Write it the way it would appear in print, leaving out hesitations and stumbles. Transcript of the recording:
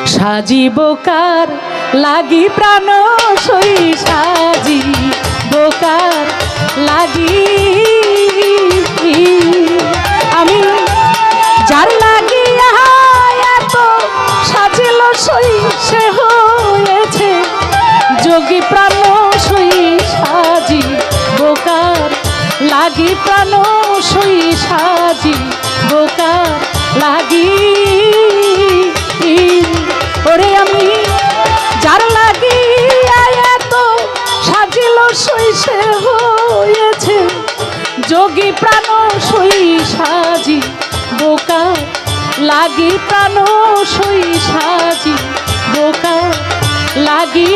সাজি বোকার লাগি প্রাণ সই সাজি বোকার লাগি আমি যার লাগিয়া এত সাজিল সই সে হয়েছে যোগী প্রাণ সই সাজি বোকার লাগি প্রাণ সই সাজি বোকার লাগি ওরে আমি যার লাগি এত সাজিল সই সে হয়েছে যোগী প্রাণ সই সাজি বোকার লাগি প্রাণ সই সাজি বোকার লাগি